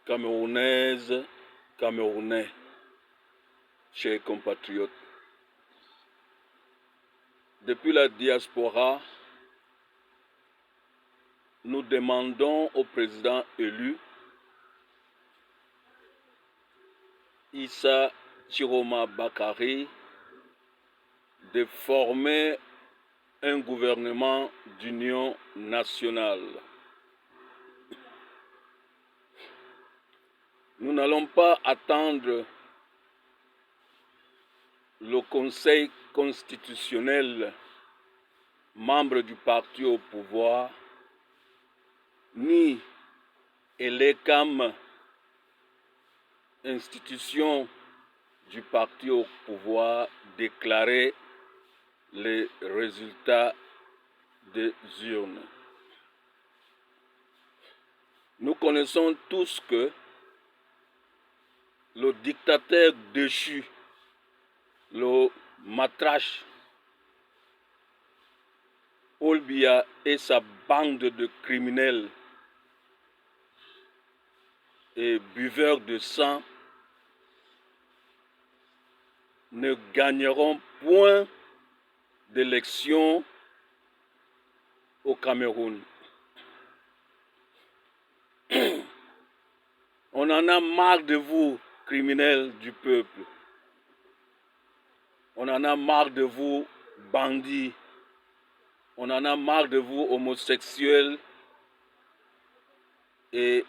Camerounaises, Camerounais, chers compatriotes. Depuis la diaspora, nous demandons au président élu, Issa Chiroma Bakari, de former un gouvernement d'union nationale. Nous n'allons pas attendre le Conseil constitutionnel, membre du parti au pouvoir, ni ELECAM, institution du parti au pouvoir, déclarer les résultats des urnes. Nous connaissons tous que le dictateur déchu, le matrache Paul Biya et sa bande de criminels et buveurs de sang ne gagneront point d'élection au Cameroun. On en a marre de vous, criminels du peuple. On en a marre de vous, bandits. On en a marre de vous, homosexuels et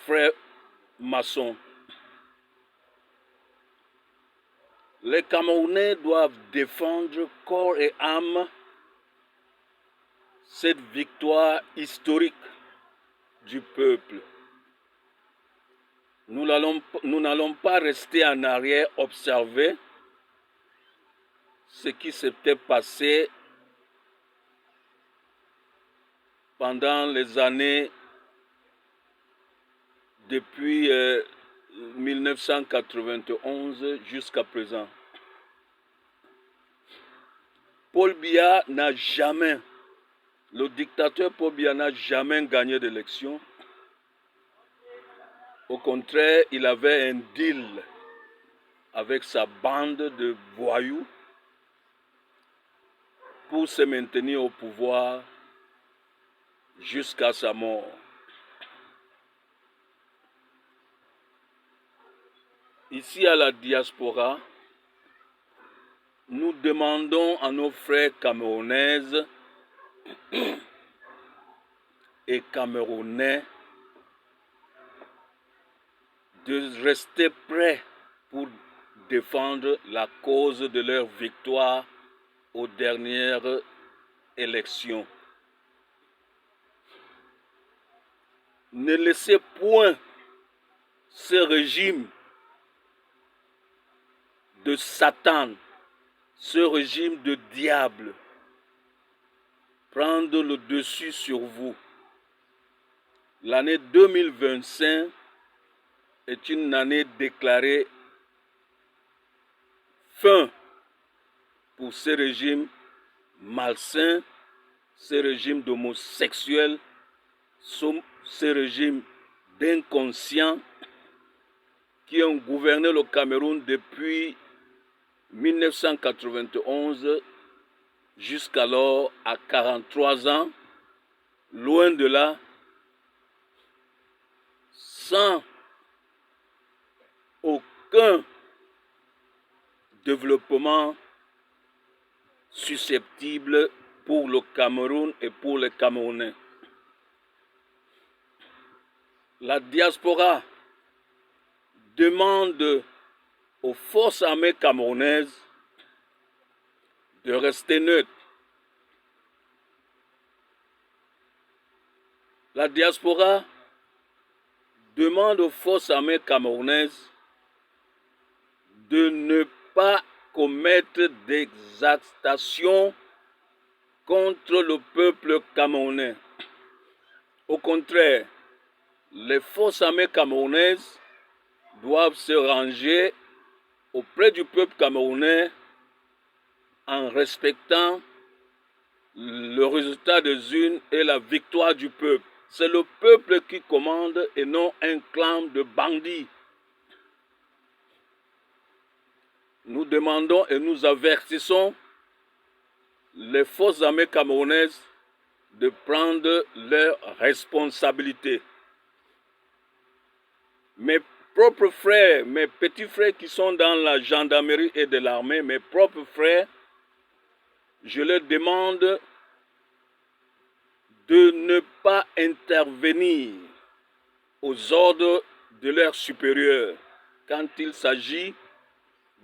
frères maçons. Les Camerounais doivent défendre corps et âme cette victoire historique du peuple. Nous n'allons pas rester en arrière observer ce qui s'était passé pendant les années depuis 1991 jusqu'à présent. Paul Biya n'a jamais, le dictateur Paul Biya n'a jamais gagné d'élection. Au contraire, il avait un deal avec sa bande de voyous pour se maintenir au pouvoir jusqu'à sa mort. Ici à la diaspora, nous demandons à nos frères camerounaises et camerounais de rester prêts pour défendre la cause de leur victoire aux dernières élections. Ne laissez point ce régime de Satan, ce régime de diable, prendre le dessus sur vous. L'année 2025 est une année déclarée fin pour ce régime malsain, ce régime d'homosexuels, ce régime d'inconscients qui ont gouverné le Cameroun depuis 1991 jusqu'alors à 43 ans, loin de là, sans aucun développement susceptible pour le Cameroun et pour les Camerounais. La diaspora demande aux forces armées camerounaises de rester neutres. La diaspora demande aux forces armées camerounaises de ne pas commettre d'exactions contre le peuple camerounais. Au contraire, les forces armées camerounaises doivent se ranger auprès du peuple camerounais en respectant le résultat des urnes et la victoire du peuple. c'est le peuple qui commande et non un clan de bandits. Nous demandons et nous avertissons les forces armées camerounaises de prendre leurs responsabilités. Mes propres frères, mes petits frères qui sont dans la gendarmerie et de l'armée, mes propres frères, je leur demande de ne pas intervenir aux ordres de leurs supérieurs quand il s'agit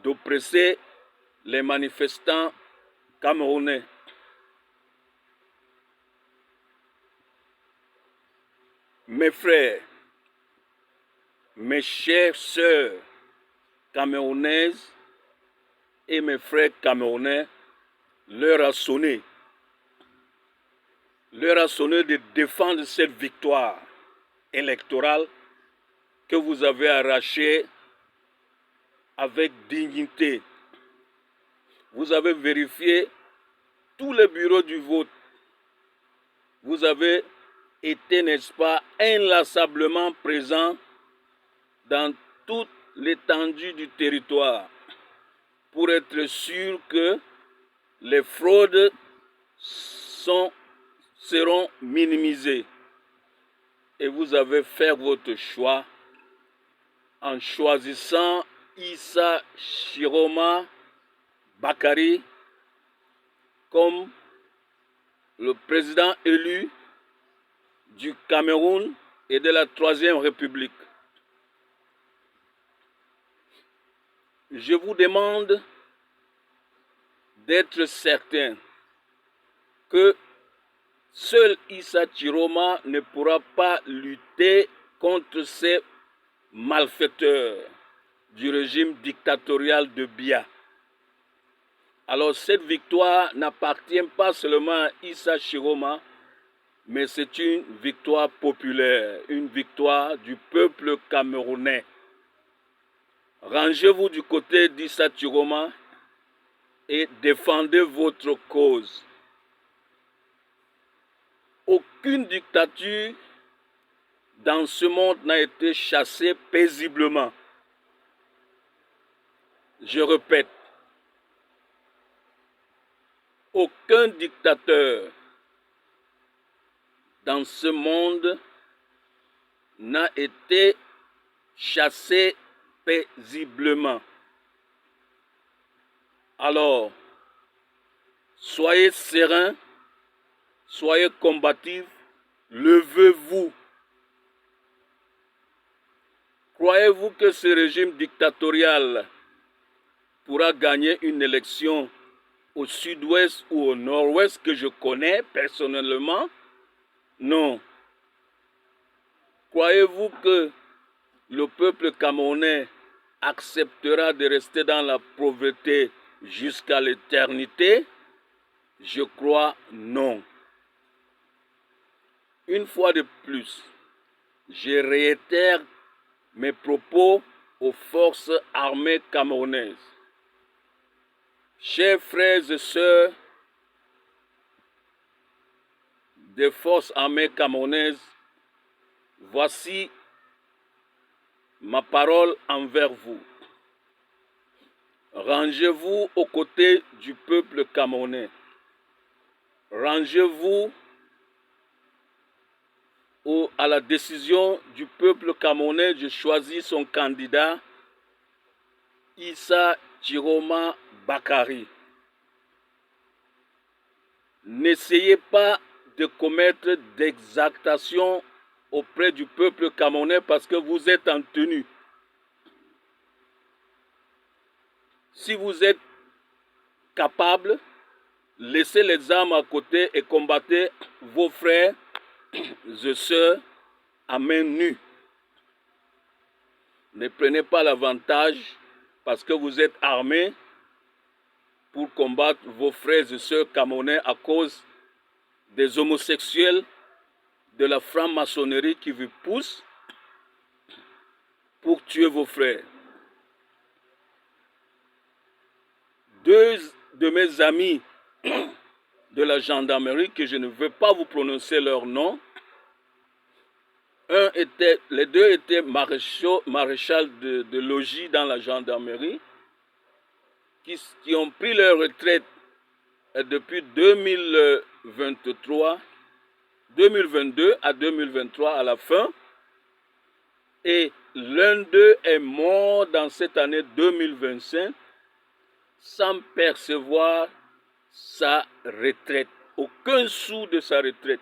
d'oppresser les manifestants camerounais. Mes frères, mes chères sœurs camerounaises et mes frères camerounais, l'heure a sonné. L'heure a sonné de défendre cette victoire électorale que vous avez arrachée avec dignité. Vous avez vérifié tous les bureaux du vote. Vous avez été, n'est-ce pas, inlassablement présent dans toute l'étendue du territoire pour être sûr que les fraudes seront minimisées. Et vous avez fait votre choix en choisissant Issa Chiroma Bakari comme le président élu du Cameroun et de la Troisième République. Je vous demande d'être certain que seul Issa Chiroma ne pourra pas lutter contre ces malfaiteurs du régime dictatorial de Biya. Alors cette victoire n'appartient pas seulement à Issa Chiroma, mais c'est une victoire populaire, une victoire du peuple camerounais. Rangez-vous du côté d'Issa Chiroma et défendez votre cause. Aucune dictature dans ce monde n'a été chassée paisiblement. Je répète, aucun dictateur dans ce monde n'a été chassé paisiblement. Alors, soyez sereins, soyez combatifs, levez-vous. Croyez-vous que ce régime dictatorial pourra gagner une élection au sud-ouest ou au nord-ouest que je connais personnellement? Non. Croyez-vous que le peuple camerounais acceptera de rester dans la pauvreté jusqu'à l'éternité? Je crois non. Une fois de plus, je réitère mes propos aux forces armées camerounaises. Chers frères et sœurs des forces armées camerounaises, voici ma parole envers vous. Rangez-vous aux côtés du peuple camerounais. Rangez-vous à la décision du peuple camerounais de choisir son candidat, Issa Chiroma Bakari. N'essayez pas de commettre d'exactation auprès du peuple camerounais parce que vous êtes en tenue. Si vous êtes capable, laissez les armes à côté et combattez vos frères et sœurs à main nue. Ne prenez pas l'avantage parce que vous êtes armés pour combattre vos frères et sœurs camerounais à cause des homosexuels, de la franc-maçonnerie qui vous pousse pour tuer vos frères. Deux de mes amis de la gendarmerie, que je ne veux pas vous prononcer leur nom, Les deux étaient maréchal de logis dans la gendarmerie, qui ont pris leur retraite depuis 2022 à 2023 à la fin. Et l'un d'eux est mort dans cette année 2025 sans percevoir sa retraite, aucun sou de sa retraite.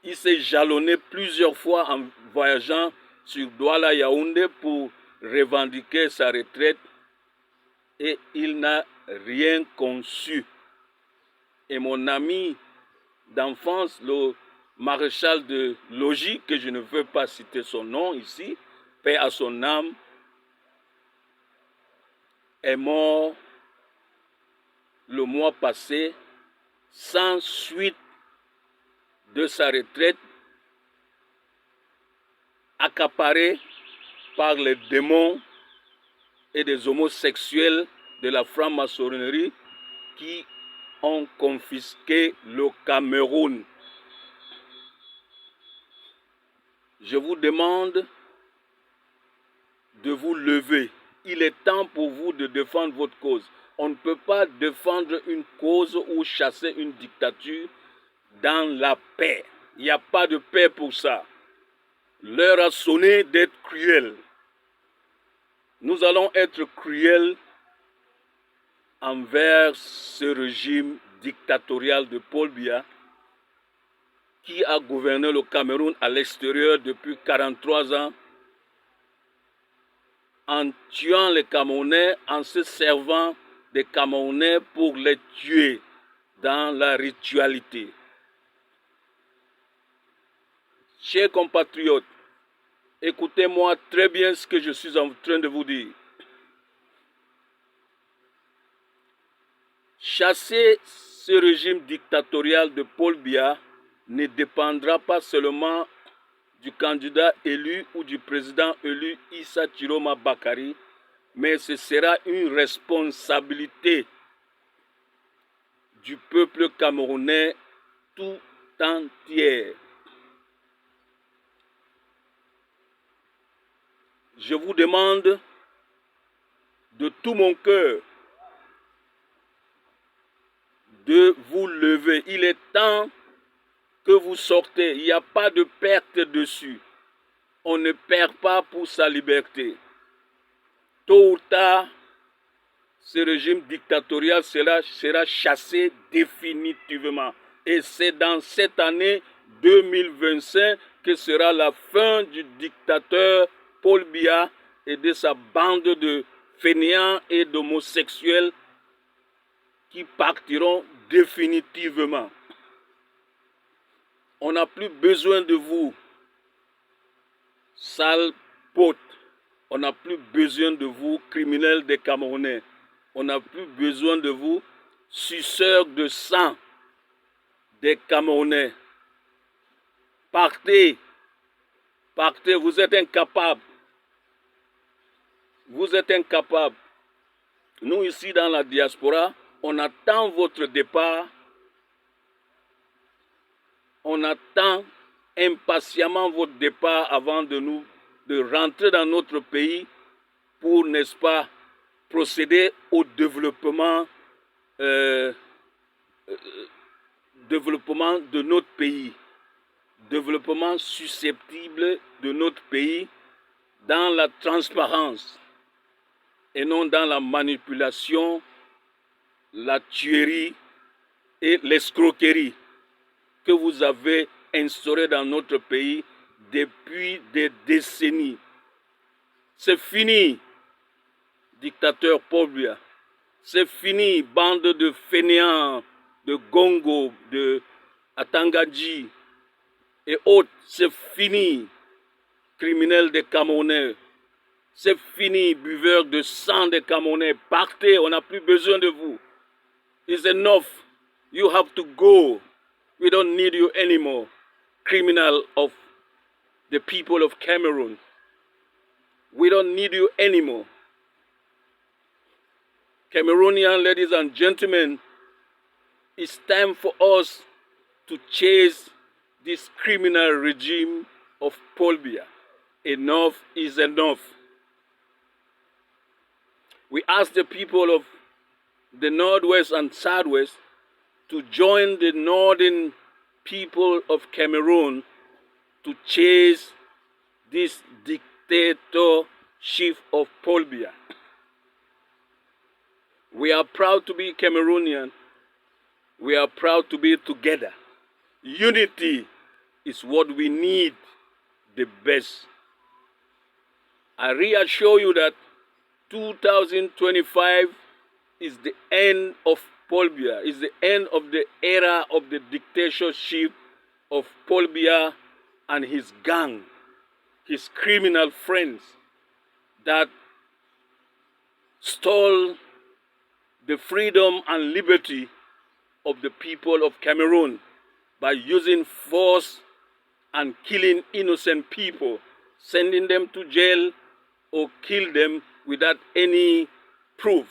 Il s'est jalonné plusieurs fois en voyageant sur Douala-Yaoundé pour revendiquer sa retraite et il n'a rien conçu. Et mon ami d'enfance, le maréchal de logis, que je ne veux pas citer son nom ici, paix à son âme, est mort le mois passé sans suite de sa retraite, accaparé par les démons et des homosexuels de la franc-maçonnerie qui ont confisqué le Cameroun. Je vous demande de vous lever. Il est temps pour vous de défendre votre cause. On ne peut pas défendre une cause ou chasser une dictature dans la paix. Il n'y a pas de paix pour ça. L'heure a sonné d'être cruel. Nous allons être cruels envers ce régime dictatorial de Paul Biya qui a gouverné le Cameroun à l'extérieur depuis 43 ans en tuant les Camerounais, en se servant des Camerounais pour les tuer dans la ritualité. Chers compatriotes, écoutez-moi très bien ce que je suis en train de vous dire. Chasser ce régime dictatorial de Paul Biya ne dépendra pas seulement du candidat élu ou du président élu Issa Chiroma Bakari, mais ce sera une responsabilité du peuple camerounais tout entier. Je vous demande de tout mon cœur de vous lever. Il est temps que vous sortez. Il n'y a pas de perte dessus. On ne perd pas pour sa liberté. Tôt ou tard, ce régime dictatorial sera chassé définitivement. Et c'est dans cette année 2025 que sera la fin du dictateur Paul Biya et de sa bande de fainéants et d'homosexuels qui partiront définitivement. On n'a plus besoin de vous, sales potes. On n'a plus besoin de vous, criminels des Camerounais. On n'a plus besoin de vous, suceurs de sang des Camerounais. Partez, partez, vous êtes incapables. Vous êtes incapables. Nous, ici dans la diaspora, on attend votre départ. On attend impatiemment votre départ avant de rentrer dans notre pays pour, n'est-ce pas, procéder au développement de notre pays. Développement susceptible de notre pays dans la transparence et non dans la manipulation, la tuerie et l'escroquerie que vous avez instauré dans notre pays depuis des décennies. C'est fini, dictateur Paul Biya. C'est fini, bande de fainéants, de Gongo, de Atangadji et autres. C'est fini, criminels des Camerounais. C'est fini, buveurs de sang des Camerounais. Partez, on n'a plus besoin de vous. It's enough. You have to go. We don't need you anymore. Criminal of the people of Cameroon. We don't need you anymore. Cameroonian ladies and gentlemen, it's time for us to chase this criminal regime of Paul Biya. Enough is enough. We ask the people of the Northwest and Southwest to join the northern people of Cameroon to chase this dictatorship of Paul Biya. We are proud to be Cameroonian. We are proud to be together. Unity is what we need the best. I reassure you that 2025 is the end of Paul Biya, is the end of the era of the dictatorship of Paul Biya and his gang, his criminal friends that stole the freedom and liberty of the people of Cameroon by using force and killing innocent people, sending them to jail or kill them without any proof.